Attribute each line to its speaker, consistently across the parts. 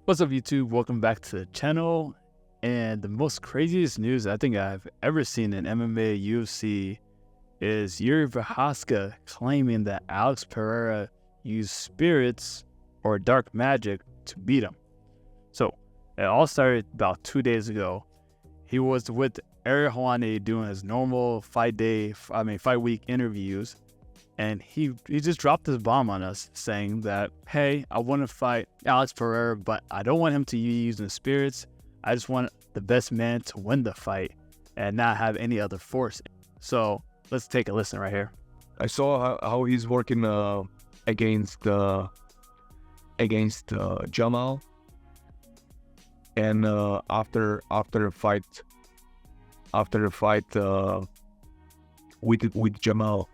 Speaker 1: What's up, YouTube? Welcome back to the channel. And the most craziest news I think I've ever seen in MMA UFC is Jiri Prochazka claiming that Alex Pereira used spirits or dark magic to beat him. So it all started about 2 days ago. He was with Pereria doing his normal fight week interviews. And he just dropped this bomb on us saying that, hey, I want to fight Alex Pereira, but I don't want him to be using spirits. I just want the best man to win the fight and not have any other force. So let's take a listen right here.
Speaker 2: I saw how he's working against Jamal, and after the fight with Jamal.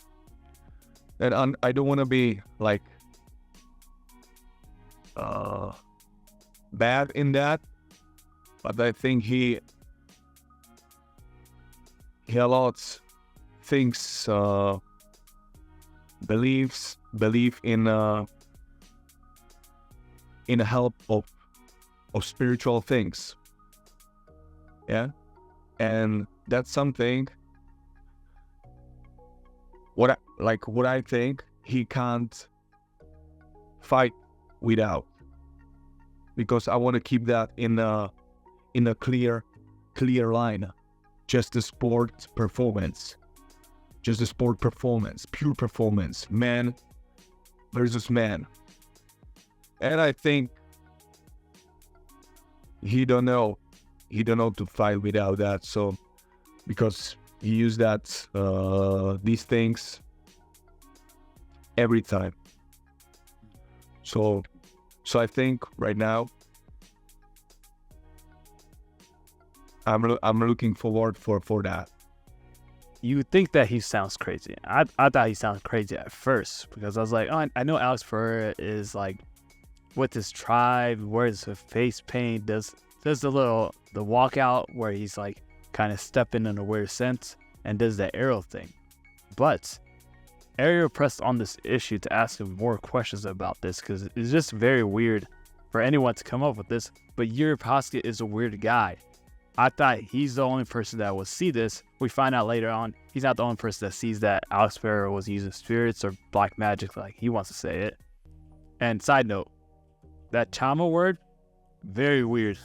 Speaker 2: And I don't want to be like bad in that, but I think he allows things, believe in the help of spiritual things. Yeah, and that's something. What I think he can't fight without, because I want to keep that in a clear line. Just the sport performance, pure performance, man versus man. And I think he don't know to fight without that. So because he used these things every time. So I think right now I'm looking forward for that.
Speaker 1: You think that he sounds crazy. I thought he sounded crazy at first because I was like, oh, I know Alex Pereira is like with his tribe, wears a face paint, does the walkout where he's like kind of stepping in a weird sense and does the arrow thing. But Pereira pressed on this issue to ask him more questions about this because it's just very weird for anyone to come up with this. But Jiri Prochazka is a weird guy. I thought he's the only person that will see this. We find out later on he's not the only person that sees that Alex Pereira was using spirits or black magic like he wants to say it. And side note, that chama word, very weird.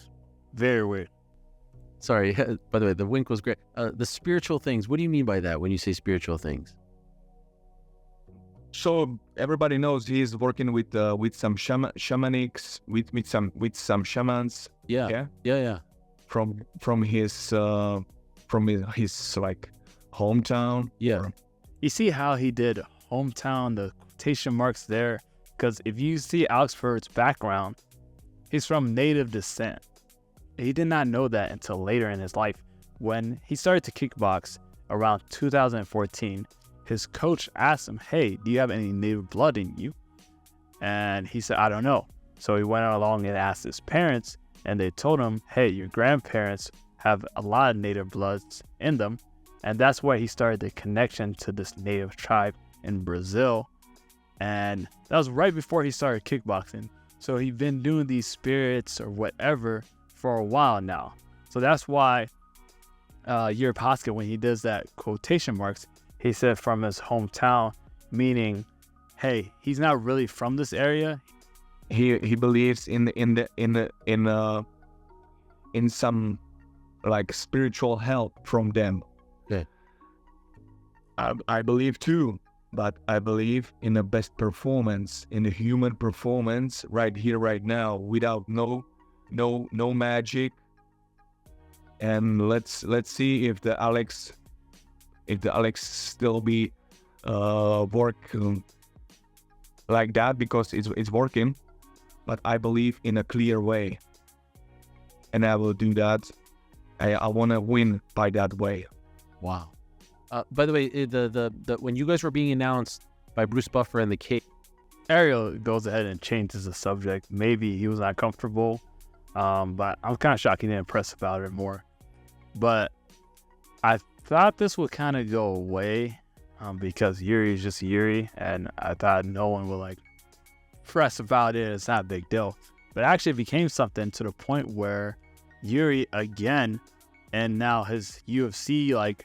Speaker 1: Very weird.
Speaker 3: Sorry, by the way, the wink was great. The spiritual things, what do you mean by that when you say spiritual things?
Speaker 2: So everybody knows he's working with some shamanics, with some shamans.
Speaker 3: Yeah.
Speaker 2: From his like hometown.
Speaker 3: Yeah.
Speaker 1: You see how he did hometown, the quotation marks there? Because if you see Alex Pereira's background, he's from native descent. He did not know that until later in his life. When he started to kickbox around 2014, his coach asked him, hey, do you have any native blood in you? And he said, I don't know. So he went along and asked his parents, and they told him, hey, your grandparents have a lot of native bloods in them. And that's where he started the connection to this native tribe in Brazil. And that was right before he started kickboxing. So he'd been doing these spirits or whatever for a while now. So that's why Jiri Prochazka, when he does that quotation marks, he said from his hometown, meaning, hey, he's not really from this area.
Speaker 2: He believes in some like spiritual help from them.
Speaker 3: Okay.
Speaker 2: I believe too, but I believe in the best performance, in the human performance right here, right now, without no magic. And let's see if the Alex still be work like that, because it's working. But I believe in a clear way, and I will do that. I want to win by that way.
Speaker 3: Wow. By the way, the when you guys were being announced by Bruce Buffer and the cage,
Speaker 1: Ariel goes ahead and changes the subject. Maybe he was not comfortable, but I'm kind of shocked he didn't press about it more. But I thought this would kind of go away because Jiri is just Jiri, and I thought no one would like press about it. It's not a big deal. But actually it became something to the point where Jiri again, and now his UFC like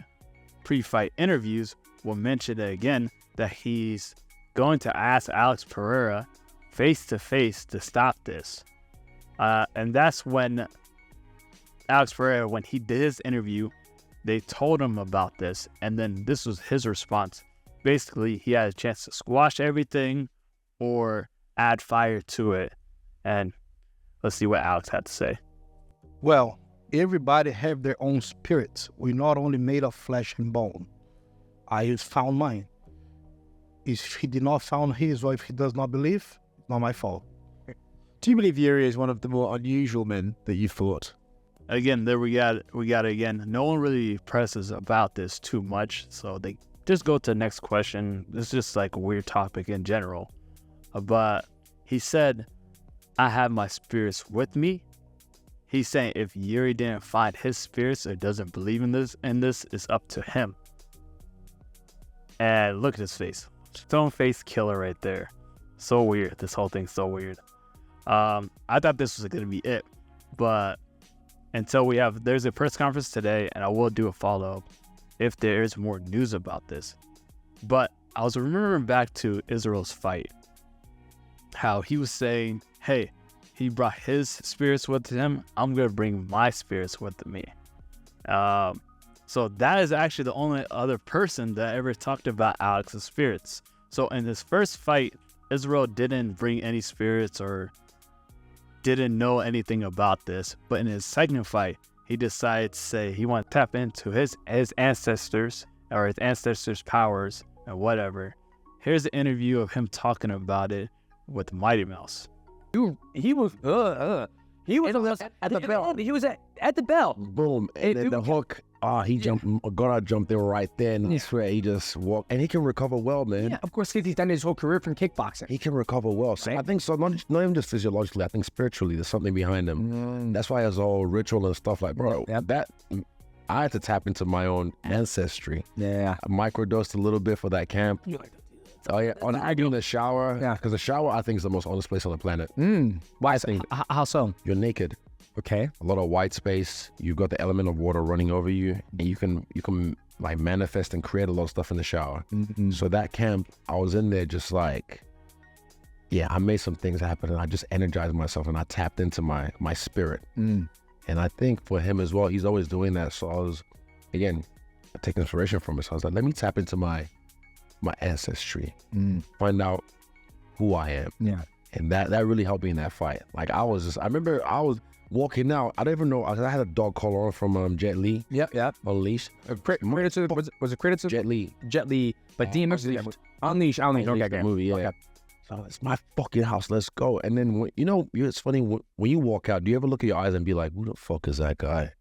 Speaker 1: pre-fight interviews will mention it again, that he's going to ask Alex Pereira face to face to stop this. And that's when Alex Pereira, when he did his interview, they told him about this, and then this was his response. Basically, he had a chance to squash everything or add fire to it. And let's see what Alex had to say.
Speaker 4: Well, everybody have their own spirits. We're not only made of flesh and bone. I found mine. If he did not found his, or if he does not believe, not my fault.
Speaker 5: Do you believe Jiri is one of the more unusual men that you've fought?
Speaker 1: Again, there we got it again. No one really presses about this too much, so they just go to the next question. It's just like a weird topic in general. But he said, I have my spirits with me. He's saying if Jiri didn't find his spirits or doesn't believe in this, it's up to him. And look at his face. Stone face killer right there. So weird. This whole thing's so weird. I thought this was going to be it, but until there's a press conference today, and I will do a follow-up if there is more news about this. But I was remembering back to Israel's fight, how he was saying, hey, he brought his spirits with him. I'm going to bring my spirits with me. So that is actually the only other person that ever talked about Alex's spirits. So in his first fight, Israel didn't bring any spirits or didn't know anything about this. But in his second fight, he decided to say he wanted to tap into his ancestors or his ancestors' powers and whatever. Here's an interview of him talking about it with Mighty Mouse.
Speaker 5: He was at the bell. He was at the bell.
Speaker 6: Boom. And then the hook, he jumped, Goddard jumped in right there, and I swear he just walked. And he can recover well, man.
Speaker 5: Yeah, of course, he's done his whole career from kickboxing.
Speaker 6: He can recover well. So I think so, not even just physiologically, I think spiritually, there's something behind him. That's why it's all ritual and stuff like, bro, that I had to tap into my own ancestry.
Speaker 5: Yeah.
Speaker 6: I microdosed a little bit for that camp. Oh yeah, I do in the shower. Yeah, because the shower I think is the most honest place on the planet.
Speaker 5: Why? How so?
Speaker 6: You're naked.
Speaker 5: Okay.
Speaker 6: A lot of white space. You've got the element of water running over you, and you can like manifest and create a lot of stuff in the shower. So that camp, I was in there just like, yeah, I made some things happen, and I just energized myself, and I tapped into my spirit. And I think for him as well, he's always doing that. So I was, again, taking inspiration from it. So I was like, let me tap into my ancestry, find out who I am.
Speaker 5: Yeah.
Speaker 6: And that really helped me in that fight. Like I remember I was walking out, I don't even know, I had a dog collar on from Jet Li.
Speaker 5: Yep.
Speaker 6: Unleashed.
Speaker 5: Was it credited to?
Speaker 6: Jet Li.
Speaker 5: But DMX, Unleashed. Okay.
Speaker 6: Movie, yeah. Okay. So it's my fucking house, let's go. And then, it's funny, when you walk out, do you ever look at your eyes and be like, who the fuck is that guy?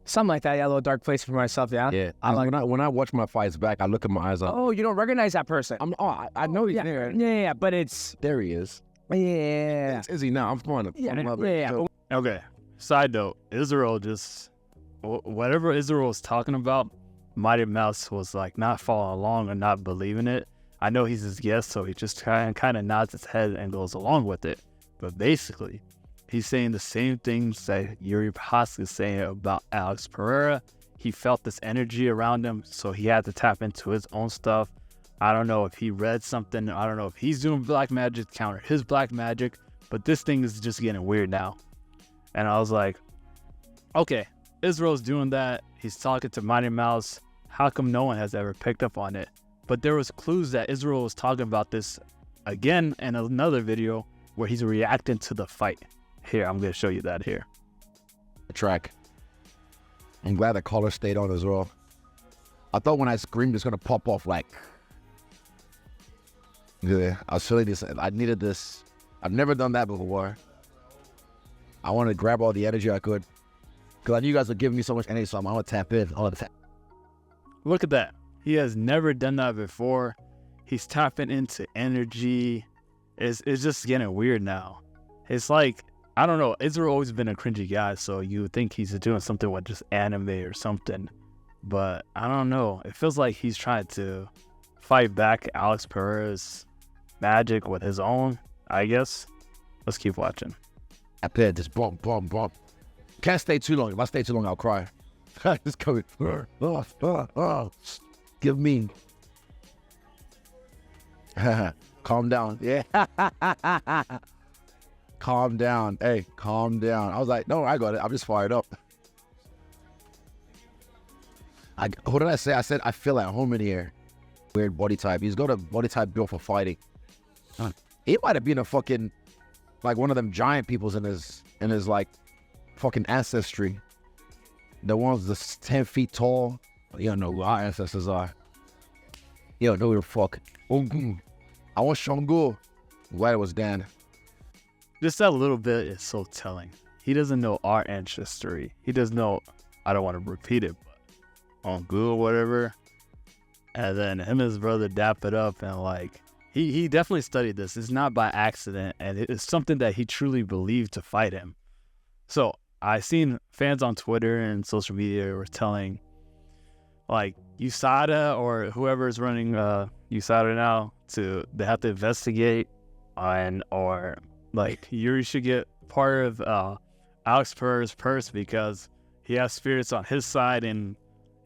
Speaker 5: Something like that, a little dark place for myself, yeah?
Speaker 6: Yeah. When I watch my fights back, I look at my eyes like,
Speaker 5: oh, you don't recognize that person.
Speaker 6: I know he's there.
Speaker 5: Yeah, but it's...
Speaker 6: There he is.
Speaker 5: Yeah.
Speaker 6: Is he now? I'm fine.
Speaker 5: Yeah.
Speaker 1: Okay. Side note, Israel just, whatever Israel was talking about, Mighty Mouse was like not following along or not believing it. I know he's his guest, so he just kind of nods his head and goes along with it. But basically, he's saying the same things that Jiri Prochazka is saying about Alex Pereira. He felt this energy around him, so he had to tap into his own stuff. I don't know if he read something. I don't know if he's doing black magic to counter his black magic, but this thing is just getting weird now. And I was like, okay, Israel's doing that. He's talking to Mighty Mouse. How come no one has ever picked up on it? But there was clues that Israel was talking about this again in another video where he's reacting to the fight. Here, I'm going to show you that here.
Speaker 6: The track. I'm glad the collar stayed on as well. I thought when I screamed, it's going to pop off like... Yeah, I was feeling this. I needed this. I've never done that before. I wanted to grab all the energy I could. Because I knew you guys were giving me so much energy, so I want to tap in.
Speaker 1: Look at that. He has never done that before. He's tapping into energy. It's just getting weird now. It's like, I don't know. Israel always been a cringy guy, so you would think he's doing something with just anime or something. But I don't know. It feels like he's trying to fight back Alex Pereira's magic with his own. I guess. Let's keep watching.
Speaker 6: I played this bump. Can't stay too long. If I stay too long, I'll cry. Just coming. Give me. Calm down. Yeah. Calm down. Hey, calm down. I was like, no, I got it. I'm just fired up. What did I say? I said I feel at home in here. Weird body type. He's got a body type built for fighting. He might have been a fucking, like one of them giant peoples in his like fucking ancestry. The ones that's 10 feet tall. You don't know who our ancestors are. You don't know who the fuck. I want Shango. Glad it was Dan.
Speaker 1: Just that little bit is so telling. He doesn't know our ancestry. He doesn't know, I don't want to repeat it, but on Google, whatever. And then him and his brother dap it up, and like, he definitely studied this. It's not by accident, and it's something that he truly believed to fight him. So I seen fans on Twitter and social media were telling, like, USADA or whoever is running USADA now, they have to investigate, or like Jiri should get part of Alex Pereira's purse because he has spirits on his side and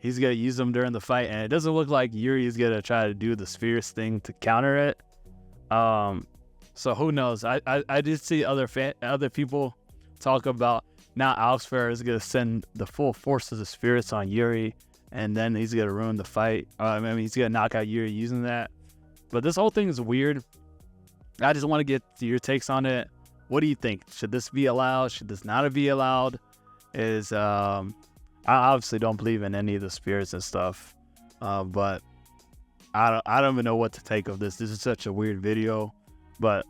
Speaker 1: he's gonna use them during the fight. And it doesn't look like Jiri is gonna try to do the spirits thing to counter it. So who knows? I did see other people talk about now Alex Pereira is gonna send the full force of the spirits on Jiri, and then he's gonna ruin the fight. I mean, he's gonna knock out Jiri using that. But this whole thing is weird. I just want to get your takes on it. What do you think? Should this be allowed? Should this not be allowed? I obviously don't believe in any of the spirits and stuff, but I don't even know what to take of this. This is such a weird video, but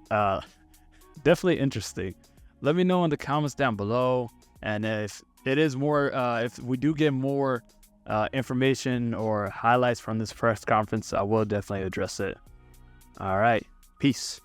Speaker 1: definitely interesting. Let me know in the comments down below, and if it is more, if we do get more information or highlights from this press conference, I will definitely address it. All right, peace.